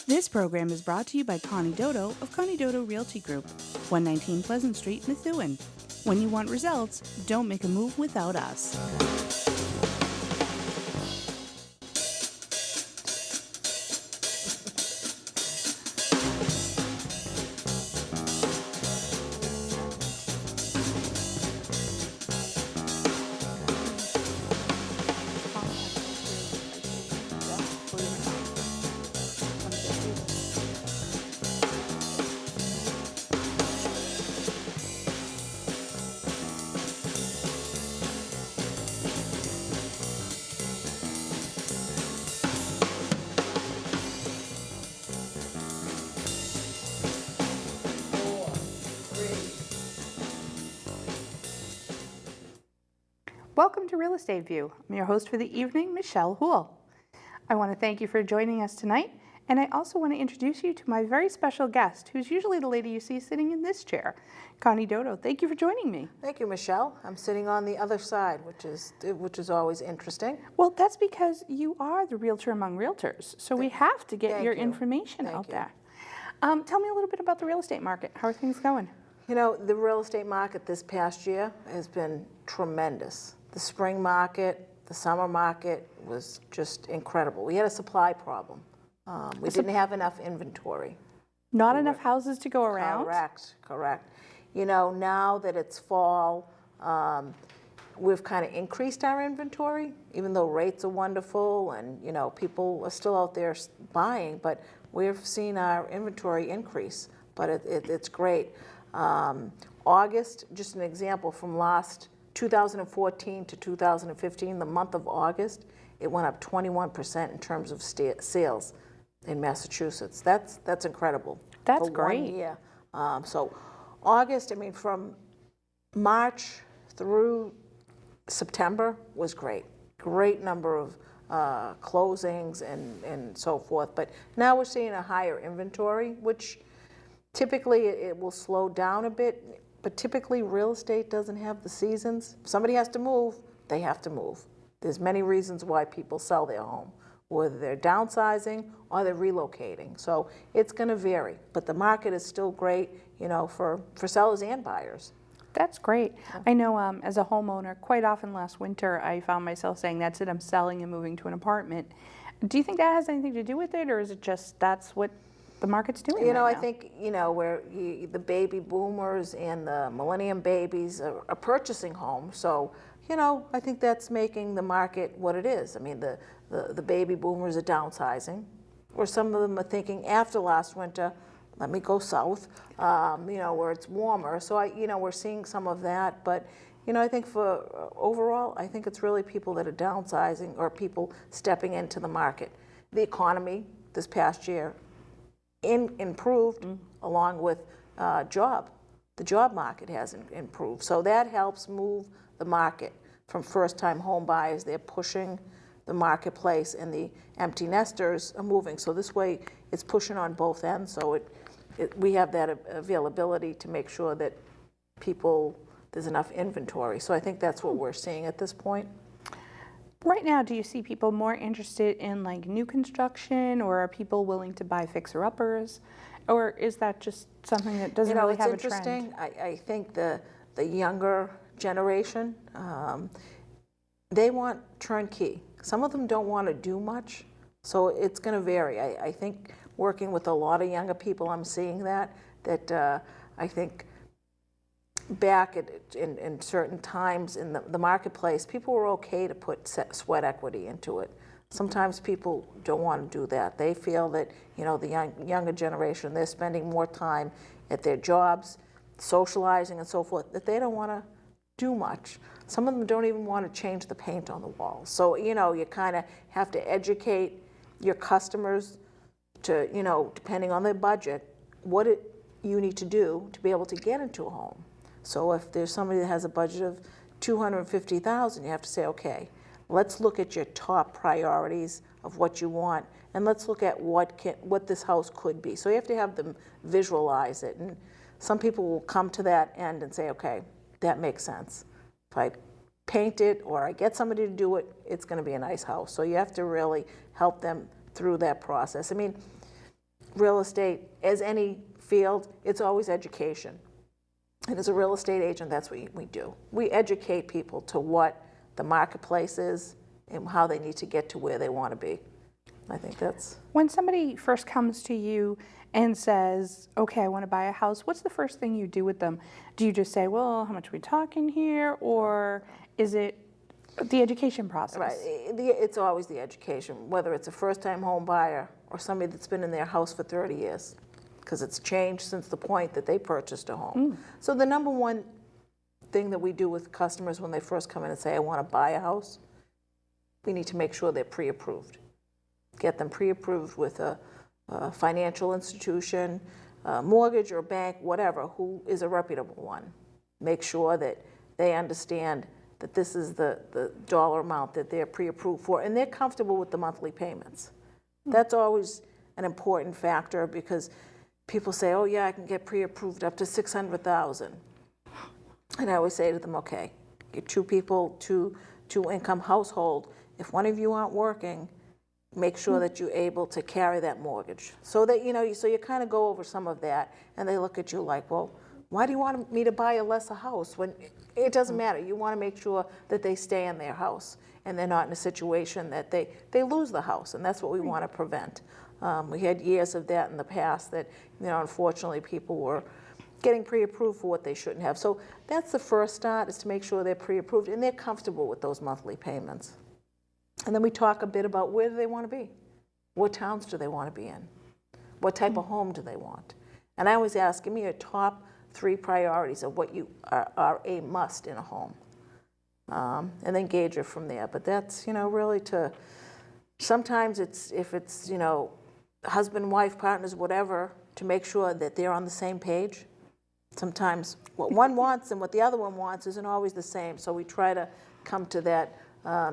This program is brought to you by Connie Dodo of Connie Dodo Realty Group, 119 Pleasant Street, Methuen. When you want results, don't make a move without us. Welcome to Real Estate View. I'm your host for the evening, Michelle Houle. I want to thank you for joining us tonight, and I also want to introduce you to my very special guest, who's usually the lady you see sitting in this chair, Connie Dodo. Thank you for joining me. Thank you, Michelle. I'm sitting on the other side, which is always interesting. Well, that's because you are the realtor among realtors, so we have to get your information out there. Tell me a little bit about the real estate market. How are things going? You know, the real estate market this past year has been tremendous. The spring market, the summer market was just incredible. We had a supply problem. We didn't have enough inventory. Not enough houses to go around? Correct. You know, now that it's fall, we've kind of increased our inventory, even though rates are wonderful and, you know, people are still out there buying, but we've seen our inventory increase, but it's great. August, just an example from last 2014 to 2015, the month of August, it went up 21% in terms of sales in Massachusetts. That's incredible. That's for great. 1 year. So August, I mean, from March through September was great. Great number of closings and so forth. But now we're seeing a higher inventory, which typically it will slow down a bit. But typically, real estate doesn't have the seasons. If somebody has to move, they have to move. There's many reasons why people sell their home, whether they're downsizing or they're relocating. So it's going to vary. But the market is still great, you know, for sellers and buyers. That's great. I know as a homeowner, quite often last winter, I found myself saying, that's it, I'm selling and moving to an apartment. Do you think that has anything to do with it, or is it just that's what the market's doing? You know, right I think, you know, where the baby boomers and the millennium babies are purchasing homes. So, you know, I think that's making the market what it is. I mean, the baby boomers are downsizing, or some of them are thinking after last winter, let me go south, you know, where it's warmer. So, you know, we're seeing some of that. But, you know, I think for overall, I think it's really people that are downsizing or people stepping into the market. The economy this past year improved along with the job market has improved. So that helps move the market from first-time home buyers. They're pushing the marketplace, and the empty nesters are moving. So this way it's pushing on both ends. So we have that availability to make sure that there's enough inventory. So I think that's what we're seeing at this point. Right now, do you see people more interested in like new construction, or are people willing to buy fixer-uppers? Or is that just something that doesn't really have a trend? It's interesting. I think the younger generation, they want turnkey. Some of them don't want to do much, so it's going to vary. I think working with a lot of younger people, I'm seeing that I think back in certain times in the marketplace, people were okay to put sweat equity into it. Sometimes people don't want to do that. They feel that, you know, the younger generation, they're spending more time at their jobs, socializing and so forth, that they don't want to do much. Some of them don't even want to change the paint on the walls. So, you know, you kind of have to educate your customers to, you know, depending on their budget, what you need to do to be able to get into a home. So if there's somebody that has a budget of $250,000, you have to say, okay, let's look at your top priorities of what you want, and let's look at what this house could be. So you have to have them visualize it. And some people will come to that end and say, okay, that makes sense. If I paint it or I get somebody to do it, it's going to be a nice house. So you have to really help them through that process. I mean, real estate, as any field, it's always education. And as a real estate agent, that's what we do. We educate people to what the marketplace is and how they need to get to where they want to be. I think that's... When somebody first comes to you and says, okay, I want to buy a house, what's the first thing you do with them? Do you just say, well, how much are we talking here? Or is it the education process? Right. It's always the education, whether it's a first-time home buyer or somebody that's been in their house for 30 years, because it's changed since the point that they purchased a home. So the number one thing that we do with customers when they first come in and say, I want to buy a house, we need to make sure they're pre-approved. Get them pre-approved with a financial institution, mortgage or bank, whatever, who is a reputable one. Make sure that they understand that this is the dollar amount that they're pre-approved for, and they're comfortable with the monthly payments. That's always an important factor, because people say, oh yeah, I can get pre-approved up to $600,000. And I always say to them, okay, you're two people, two income household. If one of you aren't working, make sure that you're able to carry that mortgage. So that, so you kind of go over some of that, and they look at you like, well, why do you want me to buy a lesser house? When it doesn't matter. You want to make sure that they stay in their house and they're not in a situation that they lose the house, and that's what we want to prevent. We had years of that in the past that, unfortunately people were getting pre-approved for what they shouldn't have. So that's the first start, is to make sure they're pre-approved and they're comfortable with those monthly payments. And then we talk a bit about where do they want to be? What towns do they want to be in? What type of home do they want? And I always ask, give me your top 3 priorities of what you are a must in a home. And then gauge it from there. But that's, really sometimes if it's, husband, wife, partners, whatever, to make sure that they're on the same page. Sometimes what one wants and what the other one wants isn't always the same. So we try to come to that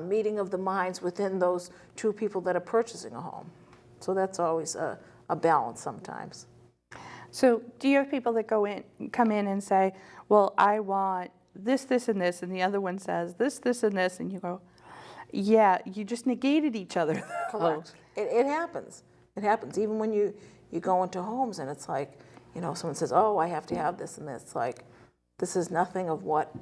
meeting of the minds within those 2 people that are purchasing a home. So that's always a balance sometimes. So do you have people that come in and say, well, I want this, this, and this, and the other one says this, this, and this, and you go, yeah, you just negated each other. Correct. It happens. It happens. Even when you go into homes and it's like, someone says, oh, I have to have this and this. Like, this is nothing of what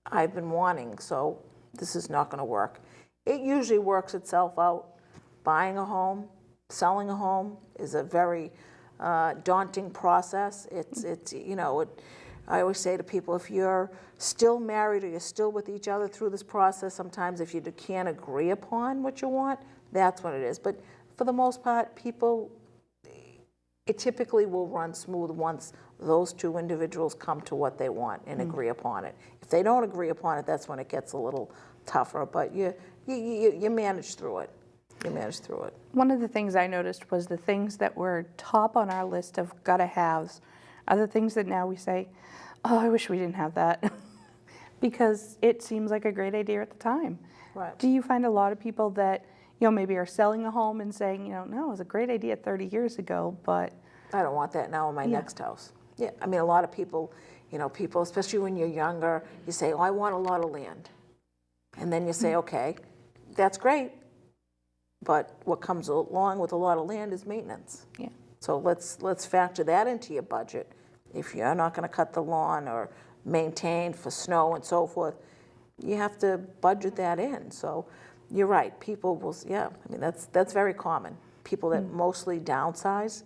I've been wanting, so this is not going to work. It usually works itself out. Buying a home, selling a home is a very daunting process. I always say to people, if you're still married or you're still with each other through this process, sometimes if you can't agree upon what you want, that's what it is. But for the most part, people, it typically will run smooth once those 2 individuals come to what they want and agree upon it. If they don't agree upon it, that's when it gets a little tougher. But you manage through it. You manage through it. One of the things I noticed was the things that were top on our list of gotta haves are the things that now we say, oh, I wish we didn't have that, because it seems like a great idea at the time. Right. Do you find a lot of people that, maybe are selling a home and saying, no, it was a great idea 30 years ago, but I don't want that now in my next house. Yeah, I mean, a lot of people, especially when you're younger, you say, oh, I want a lot of land. And then you say, okay, that's great, but what comes along with a lot of land is maintenance. Yeah. So let's factor that into your budget. If you're not going to cut the lawn or maintain for snow and so forth, you have to budget that in. So you're right, people will, that's very common. People that mostly downsize,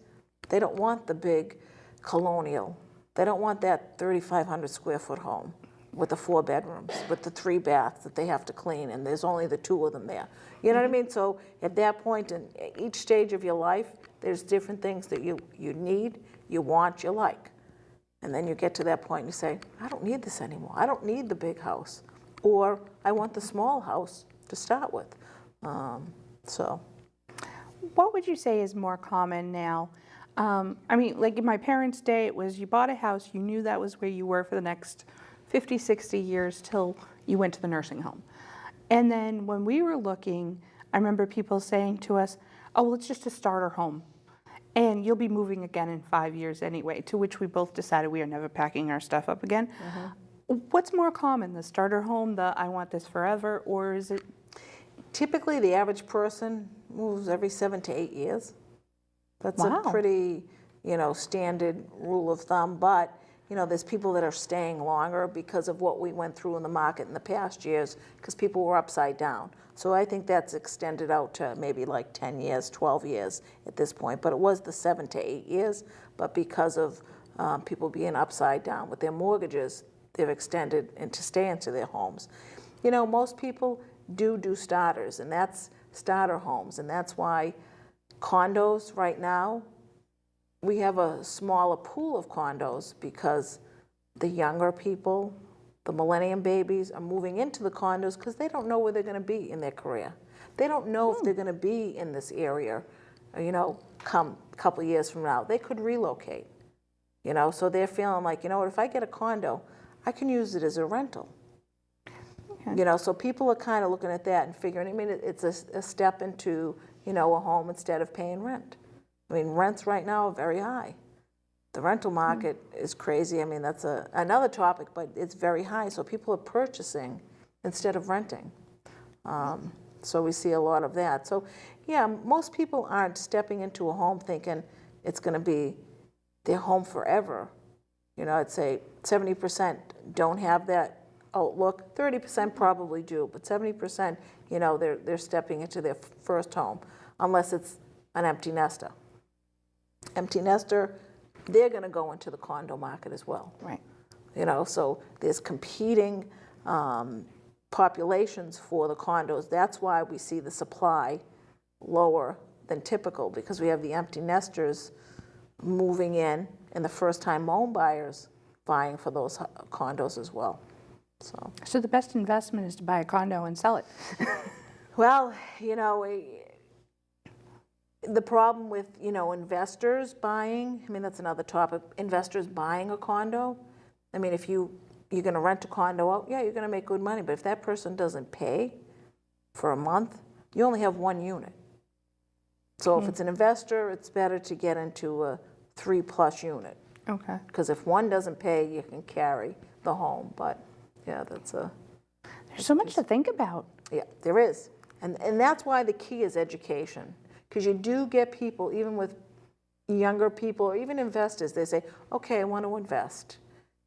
they don't want the big colonial. They don't want that 3,500 square foot home with the 4 bedrooms, with the 3 baths that they have to clean, and there's only the 2 of them there. You know what I mean? So at that point, in each stage of your life, there's different things that you need, you want, you like. And then you get to that point and you say, I don't need this anymore. I don't need the big house. Or I want the small house to start with. What would you say is more common now? Like in my parents' day, it was you bought a house, you knew that was where you were for the next 50, 60 years till you went to the nursing home. And then when we were looking, I remember people saying to us, oh, well, it's just a starter home. And you'll be moving again in 5 years anyway, to which we both decided we are never packing our stuff up again. What's more common, the starter home, the I want this forever, or is it? Typically, the average person moves every 7 to 8 years. That's Wow. a pretty, standard rule of thumb, but, there's people that are staying longer because of what we went through in the market in the past years, because people were upside down. So I think that's extended out to maybe like 10 years, 12 years at this point, but it was the 7 to 8 years, but because of people being upside down with their mortgages, they've extended into stay into their homes. Most people do starters, and that's starter homes, and that's why condos right now, we have a smaller pool of condos because the younger people, the millennium babies, are moving into the condos because they don't know where they're going to be in their career. They don't know if they're going to be in this area, come a couple of years from now. They could relocate, so they're feeling like, what, if I get a condo, I can use it as a rental. Okay. So people are kind of looking at that and figuring, it's a step into, a home instead of paying rent. Rents right now are very high. The rental market is crazy. That's another topic, but it's very high. So people are purchasing instead of renting. So we see a lot of that. So yeah, most people aren't stepping into a home thinking it's going to be their home forever. I'd say 70% don't have that outlook. 30% probably do, but 70%, they're stepping into their first home, unless it's an empty nester. Empty nester, they're going to go into the condo market as well. Right. So there's competing populations for the condos. That's why we see the supply lower than typical, because we have the empty nesters moving in and the first-time home buyers buying for those condos as well. So the best investment is to buy a condo and sell it. Well, the problem with, investors buying, that's another topic, investors buying a condo. If you're going to rent a condo out, yeah, you're going to make good money. But if that person doesn't pay for a month, you only have one unit. So if it's an investor, it's better to get into a 3+ unit. Okay. Because if one doesn't pay, you can carry the home. But yeah, There's so much to think about. Yeah, there is. And that's why the key is education. Because you do get people, even with younger people or even investors, they say, okay, I want to invest.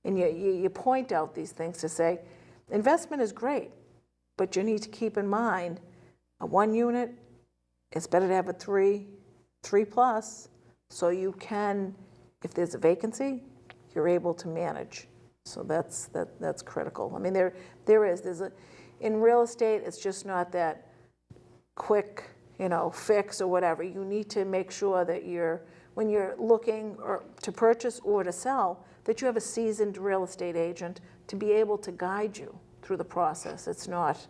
And you point out these things to say, investment is great, but you need to keep in mind a 1 unit, it's better to have a 3+, so you can, if there's a vacancy, you're able to manage. So that's critical. In real estate, it's just not that quick, fix or whatever. You need to make sure that when you're looking to purchase or to sell, that you have a seasoned real estate agent to be able to guide you through the process. It's not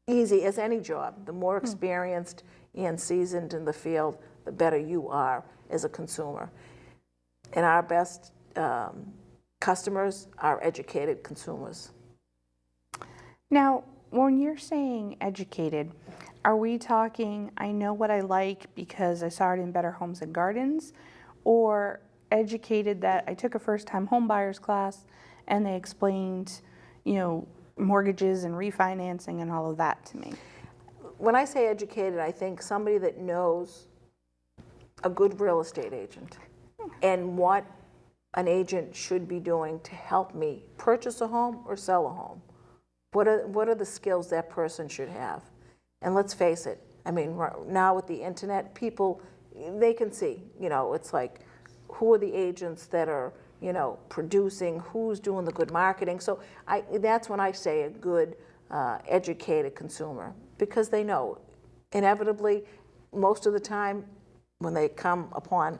easy as any job. The more experienced and seasoned in the field, the better you are as a consumer. And our best customers are educated consumers. Now, when you're saying educated, are we talking, I know what I like because I saw it in Better Homes and Gardens, or educated that I took a first-time home buyers class and they explained, mortgages and refinancing and all of that to me? When I say educated, I think somebody that knows a good real estate agent and what an agent should be doing to help me purchase a home or sell a home. What are the skills that person should have? And let's face it, now with the internet, people, they can see, it's like, who are the agents that are, producing, who's doing the good marketing. So that's when I say a good, educated consumer, because they know, inevitably, most of the time, when they come upon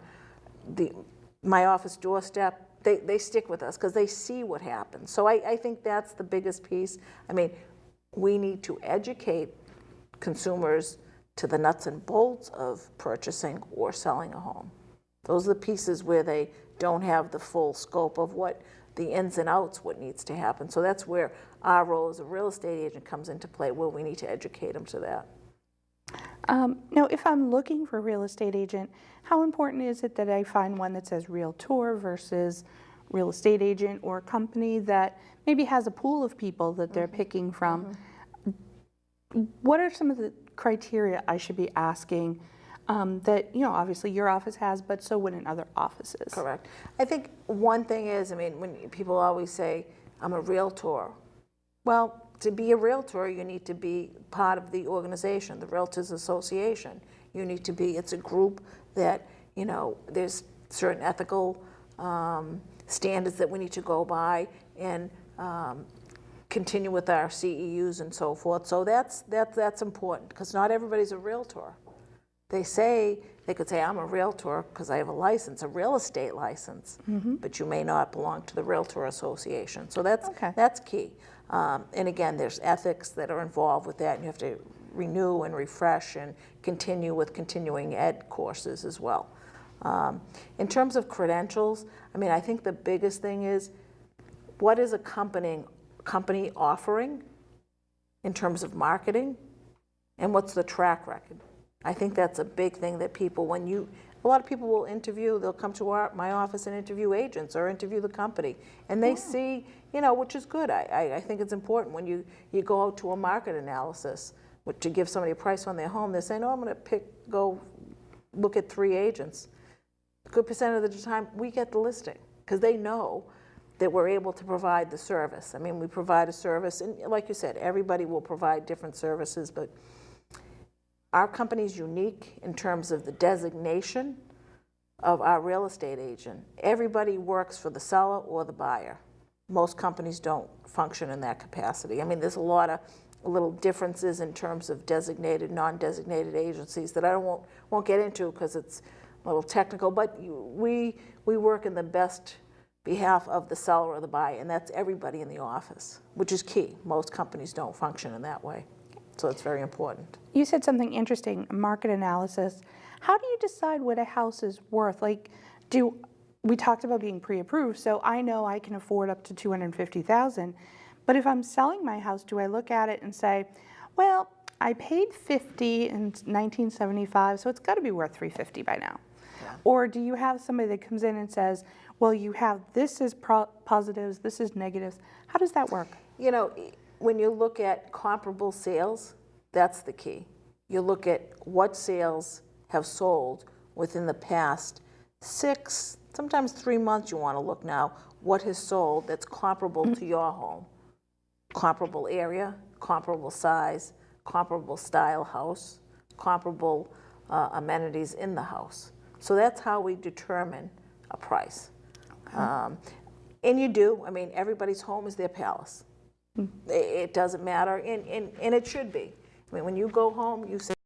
my office doorstep, they stick with us because they see what happens. So I think that's the biggest piece. We need to educate consumers to the nuts and bolts of purchasing or selling a home. Those are the pieces where they don't have the full scope of what the ins and outs, what needs to happen. So that's where our role as a real estate agent comes into play, where we need to educate them to that. Now, if I'm looking for a real estate agent, how important is it that I find one that says Realtor versus real estate agent, or a company that maybe has a pool of people that they're picking from? What are some of the criteria I should be asking that, you know, obviously your office has, but so wouldn't other offices. Correct. I think one thing is, I mean, when people always say, I'm a Realtor. Well, to be a Realtor, you need to be part of the organization, the Realtors Association. You need to be, it's a group that, you know, there's certain ethical standards that we need to go by and continue with our CEUs and so forth. So that's important, because not everybody's a Realtor. They could say, I'm a Realtor because I have a license, a real estate license, but you may not belong to the Realtor Association. So that's key. And again, there's ethics that are involved with that, and you have to renew and refresh and continue with continuing ed courses as well. In terms of credentials, I mean, I think the biggest thing is, what is a company offering in terms of marketing, and what's the track record? I think that's a big thing that people, a lot of people will interview, they'll come to my office and interview agents or interview the company, and they see, you know, which is good. I think it's important when you go out to a market analysis to give somebody a price on their home. They're saying, oh, I'm going to go look at 3 agents. A good percent of the time, we get the listing, because they know that we're able to provide the service. I mean, we provide a service, and like you said, everybody will provide different services, but our company's unique in terms of the designation of our real estate agent. Everybody works for the seller or the buyer. Most companies don't function in that capacity. I mean, there's a lot of little differences in terms of designated, non-designated agencies that I won't get into because it's a little technical, but we work in the best behalf of the seller or the buyer, and that's everybody in the office, which is key. Most companies don't function in that way. So it's very important. You said something interesting, market analysis. How do you decide what a house is worth? Like, we talked about being pre-approved, so I know I can afford up to $250,000. But if I'm selling my house, do I look at it and say, well, I paid $50 in 1975, so it's got to be worth $350 by now? Yeah. Or do you have somebody that comes in and says, well, you have this is positives, this is negatives? How does that work? You know, when you look at comparable sales, that's the key. You look at what sales have sold within the past 6, sometimes 3 months. You want to look now, what has sold that's comparable to your home. Comparable area, comparable size, comparable style house, comparable amenities in the house. So that's how we determine a price. Okay. And you do, I mean, everybody's home is their palace. It doesn't matter, and it should be. I mean, when you go home, you say,